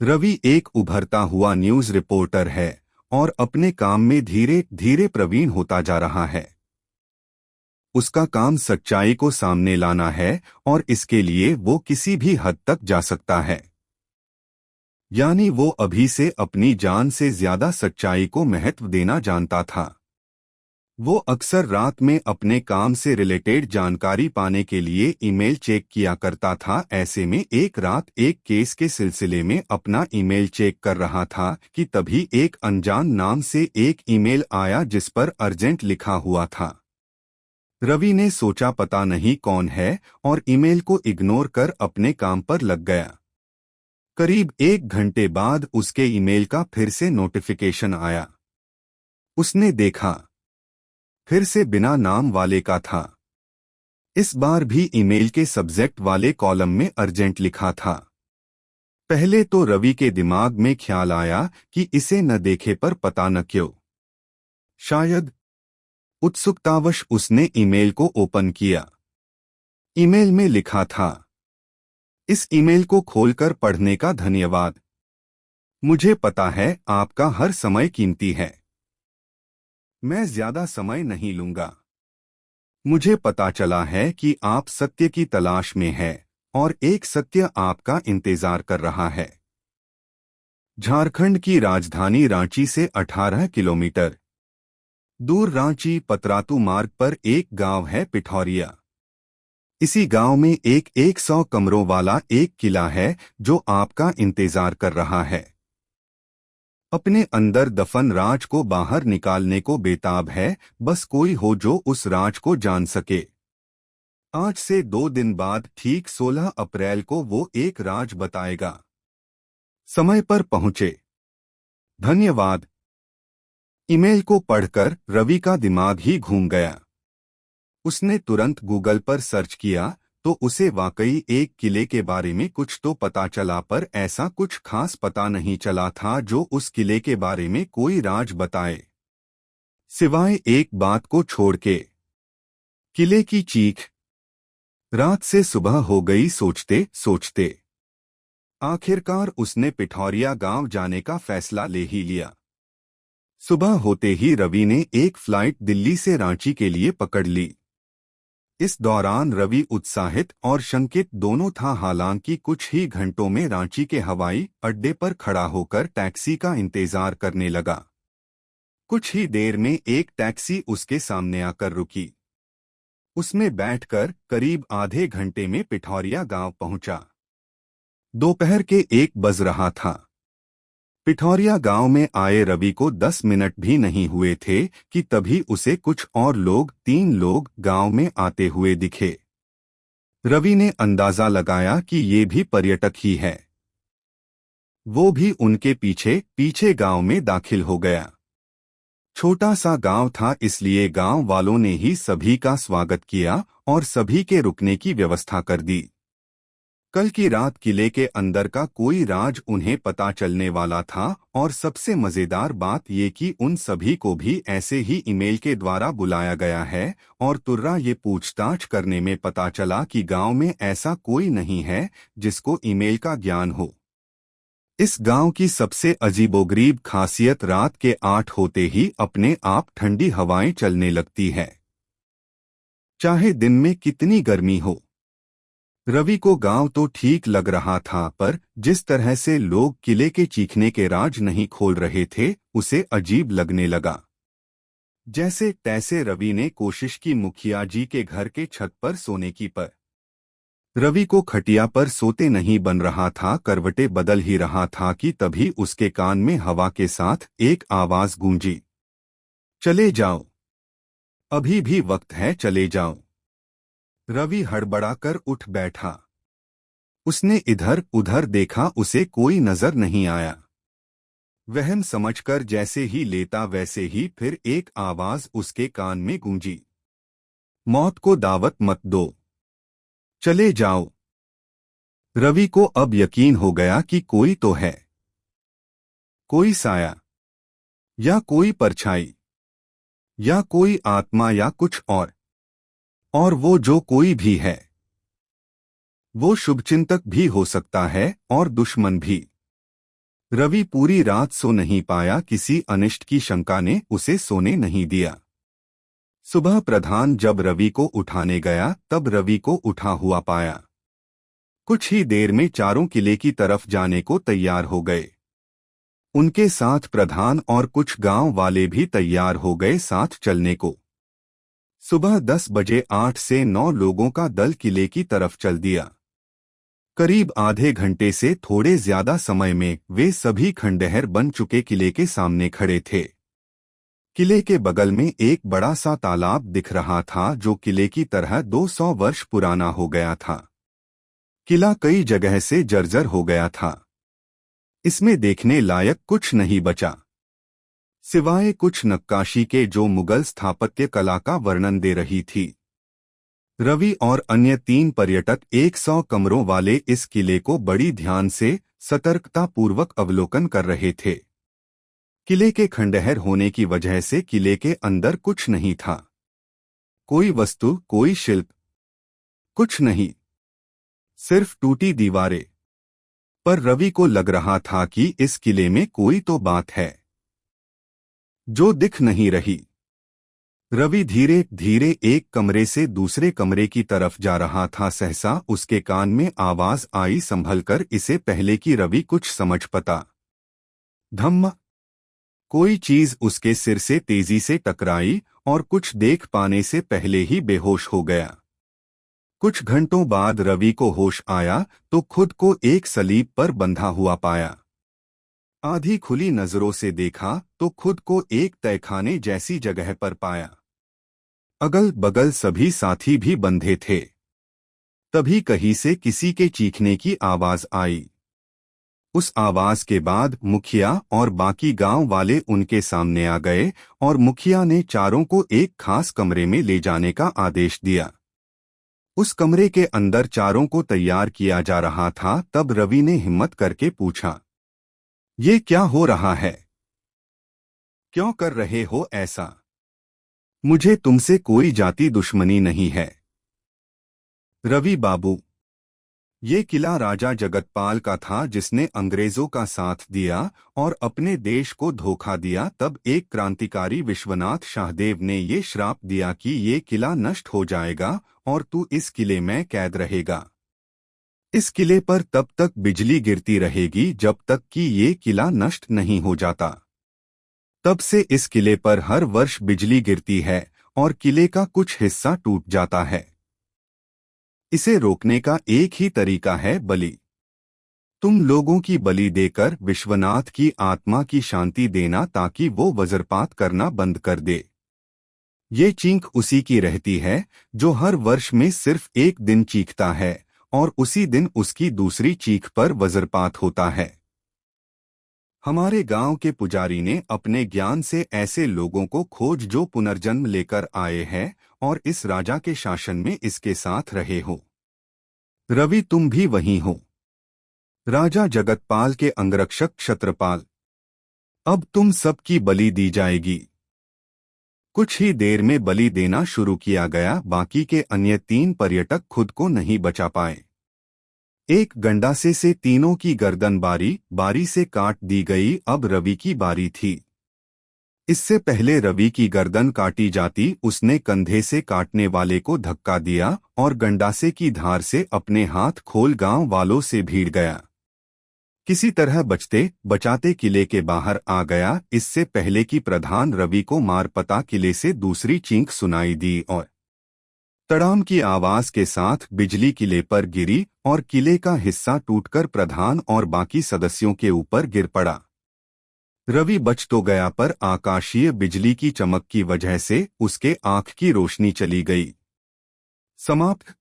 रवि एक उभरता हुआ न्यूज रिपोर्टर है और अपने काम में धीरे धीरे प्रवीण होता जा रहा है। उसका काम सच्चाई को सामने लाना है और इसके लिए वो किसी भी हद तक जा सकता है। यानी वो अभी से अपनी जान से ज्यादा सच्चाई को महत्व देना जानता था। वो अक्सर रात में अपने काम से रिलेटेड जानकारी पाने के लिए ईमेल चेक किया करता था। ऐसे में एक रात एक केस के सिलसिले में अपना ईमेल चेक कर रहा था कि तभी एक अनजान नाम से एक ईमेल आया जिस पर अर्जेंट लिखा हुआ था। रवि ने सोचा पता नहीं कौन है और ईमेल को इग्नोर कर अपने काम पर लग गया। करीब 1 घंटे बाद उसके ईमेल का फिर से नोटिफिकेशन आया। उसने देखा, फिर से बिना नाम वाले का था। इस बार भी ईमेल के सब्जेक्ट वाले कॉलम में अर्जेंट लिखा था। पहले तो रवि के दिमाग में ख्याल आया कि इसे न देखे पर पता न क्यों। शायद उत्सुकतावश उसने ईमेल को ओपन किया। ईमेल में लिखा था, इस ईमेल को खोलकर पढ़ने का धन्यवाद। मुझे पता है आपका हर समय कीमती है। मैं ज्यादा समय नहीं लूंगा। मुझे पता चला है कि आप सत्य की तलाश में हैं और एक सत्य आपका इंतजार कर रहा है। झारखंड की राजधानी रांची से 18 किलोमीटर दूर रांची पतरातू मार्ग पर एक गांव है पिठौरिया। इसी गांव में एक 100 कमरों वाला एक किला है जो आपका इंतजार कर रहा है। अपने अंदर दफन राज को बाहर निकालने को बेताब है, बस कोई हो जो उस राज को जान सके। आज से 2 दिन बाद ठीक 16 अप्रैल को वो एक राज बताएगा। समय पर पहुंचे। धन्यवाद। ईमेल को पढ़कर रवि का दिमाग ही घूम गया। उसने तुरंत गूगल पर सर्च किया तो उसे वाकई एक किले के बारे में कुछ तो पता चला, पर ऐसा कुछ खास पता नहीं चला था जो उस किले के बारे में कोई राज बताए, सिवाय एक बात को छोड़ के, किले की चीख। रात से सुबह हो गई सोचते सोचते। आखिरकार उसने पिठौरिया गांव जाने का फैसला ले ही लिया। सुबह होते ही रवि ने एक फ्लाइट दिल्ली से रांची के लिए पकड़ ली। इस दौरान रवि उत्साहित और शंकित दोनों था। हालांकि कुछ ही घंटों में रांची के हवाई अड्डे पर खड़ा होकर टैक्सी का इंतजार करने लगा। कुछ ही देर में एक टैक्सी उसके सामने आकर रुकी। उसमें बैठकर करीब आधे घंटे में पिठौरिया गांव पहुंचा। दोपहर के 1 बज रहा था। पिठौरिया गांव में आए रवि को 10 मिनट भी नहीं हुए थे कि तभी उसे कुछ और लोग, 3 लोग गांव में आते हुए दिखे। रवि ने अंदाजा लगाया कि ये भी पर्यटक ही है। वो भी उनके पीछे पीछे गांव में दाखिल हो गया। छोटा सा गांव था, इसलिए गांव वालों ने ही सभी का स्वागत किया और सभी के रुकने की व्यवस्था कर दी। कल की रात किले के अंदर का कोई राज उन्हें पता चलने वाला था और सबसे मजेदार बात ये कि उन सभी को भी ऐसे ही ईमेल के द्वारा बुलाया गया है और तुर्रा ये पूछताछ करने में पता चला कि गांव में ऐसा कोई नहीं है जिसको ईमेल का ज्ञान हो। इस गांव की सबसे अजीबोगरीब खासियत रात के 8 होते ही अपने आप ठंडी हवाएं चलने लगती है, चाहे दिन में कितनी गर्मी हो। रवि को गांव तो ठीक लग रहा था, पर जिस तरह से लोग किले के चीखने के राज नहीं खोल रहे थे उसे अजीब लगने लगा। जैसे तैसे रवि ने कोशिश की मुखिया जी के घर के छत पर सोने की, पर रवि को खटिया पर सोते नहीं बन रहा था, करवटें बदल ही रहा था कि तभी उसके कान में हवा के साथ एक आवाज गूंजी, चले जाओ, अभी भी वक्त है, चले जाओ। रवि हड़बड़ाकर उठ बैठा। उसने इधर उधर देखा, उसे कोई नजर नहीं आया। वहम समझकर जैसे ही लेता वैसे ही फिर एक आवाज उसके कान में गूंजी, मौत को दावत मत दो, चले जाओ। रवि को अब यकीन हो गया कि कोई तो है, कोई साया या कोई परछाई या कोई आत्मा या कुछ और वो जो कोई भी है वो शुभचिंतक भी हो सकता है और दुश्मन भी। रवि पूरी रात सो नहीं पाया, किसी अनिष्ट की शंका ने उसे सोने नहीं दिया। सुबह प्रधान जब रवि को उठाने गया तब रवि को उठा हुआ पाया। कुछ ही देर में चारों किले की तरफ जाने को तैयार हो गए। उनके साथ प्रधान और कुछ गांव वाले भी तैयार हो गए साथ चलने को। सुबह 10 बजे 8 से 9 लोगों का दल किले की तरफ चल दिया। करीब आधे घंटे से थोड़े ज्यादा समय में वे सभी खंडहर बन चुके किले के सामने खड़े थे। किले के बगल में एक बड़ा सा तालाब दिख रहा था जो किले की तरह 200 वर्ष पुराना हो गया था। किला कई जगह से जर्जर हो गया था। इसमें देखने लायक कुछ नहीं बचा, सिवाय कुछ नक्काशी के जो मुगल स्थापत्य कला का वर्णन दे रही थी। रवि और अन्य 3 पर्यटक 100 कमरों वाले इस किले को बड़ी ध्यान से सतर्कतापूर्वक अवलोकन कर रहे थे। किले के खंडहर होने की वजह से किले के अंदर कुछ नहीं था, कोई वस्तु, कोई शिल्प, कुछ नहीं, सिर्फ टूटी दीवारें। पर रवि को लग रहा था कि इस किले में कोई तो बात है जो दिख नहीं रही। रवि धीरे धीरे एक कमरे से दूसरे कमरे की तरफ जा रहा था। सहसा उसके कान में आवाज आई, संभल कर, इसे पहले कि रवि कुछ समझ पाता। धम्म। कोई चीज उसके सिर से तेजी से टकराई और कुछ देख पाने से पहले ही बेहोश हो गया। कुछ घंटों बाद रवि को होश आया तो खुद को एक सलीब पर बंधा हुआ पाया। आधी खुली नजरों से देखा तो खुद को एक तहखाने जैसी जगह पर पाया। अगल बगल सभी साथी भी बंधे थे। तभी कहीं से किसी के चीखने की आवाज आई। उस आवाज के बाद मुखिया और बाकी गांव वाले उनके सामने आ गए और मुखिया ने चारों को एक खास कमरे में ले जाने का आदेश दिया। उस कमरे के अंदर चारों को तैयार किया जा रहा था। तब रवि ने हिम्मत करके पूछा, ये क्या हो रहा है? क्यों कर रहे हो ऐसा? मुझे तुमसे कोई जाति दुश्मनी नहीं है। रवि बाबू, ये किला राजा जगतपाल का था जिसने अंग्रेजों का साथ दिया और अपने देश को धोखा दिया। तब एक क्रांतिकारी विश्वनाथ शाहदेव ने ये श्राप दिया कि ये किला नष्ट हो जाएगा और तू इस किले में कैद रहेगा। इस किले पर तब तक बिजली गिरती रहेगी जब तक कि ये किला नष्ट नहीं हो जाता। तब से इस किले पर हर वर्ष बिजली गिरती है और किले का कुछ हिस्सा टूट जाता है। इसे रोकने का एक ही तरीका है, बलि। तुम लोगों की बलि देकर विश्वनाथ की आत्मा की शांति देना ताकि वो वज्रपात करना बंद कर दे। ये चीख उसी की रहती है जो हर वर्ष में सिर्फ एक दिन चीखता है और उसी दिन उसकी दूसरी चीख पर वज्रपात होता है। हमारे गांव के पुजारी ने अपने ज्ञान से ऐसे लोगों को खोज जो पुनर्जन्म लेकर आए हैं और इस राजा के शासन में इसके साथ रहे हो। रवि, तुम भी वही हो, राजा जगतपाल के अंगरक्षक क्षत्रपाल। अब तुम सबकी बलि दी जाएगी। कुछ ही देर में बलि देना शुरू किया गया। बाकी के अन्य 3 पर्यटक खुद को नहीं बचा पाए। एक गंडासे से तीनों की गर्दन बारी बारी से काट दी गई। अब रवि की बारी थी। इससे पहले रवि की गर्दन काटी जाती, उसने कंधे से काटने वाले को धक्का दिया और गंडासे की धार से अपने हाथ खोल गांव वालों से भीड़ गया। किसी तरह बचते बचाते किले के बाहर आ गया। इससे पहले कि प्रधान रवि को मार पता, किले से दूसरी चीख सुनाई दी और तड़ाम की आवाज के साथ बिजली किले पर गिरी और किले का हिस्सा टूटकर प्रधान और बाकी सदस्यों के ऊपर गिर पड़ा। रवि बच तो गया पर आकाशीय बिजली की चमक की वजह से उसके आंख की रोशनी चली गई। समाप्त।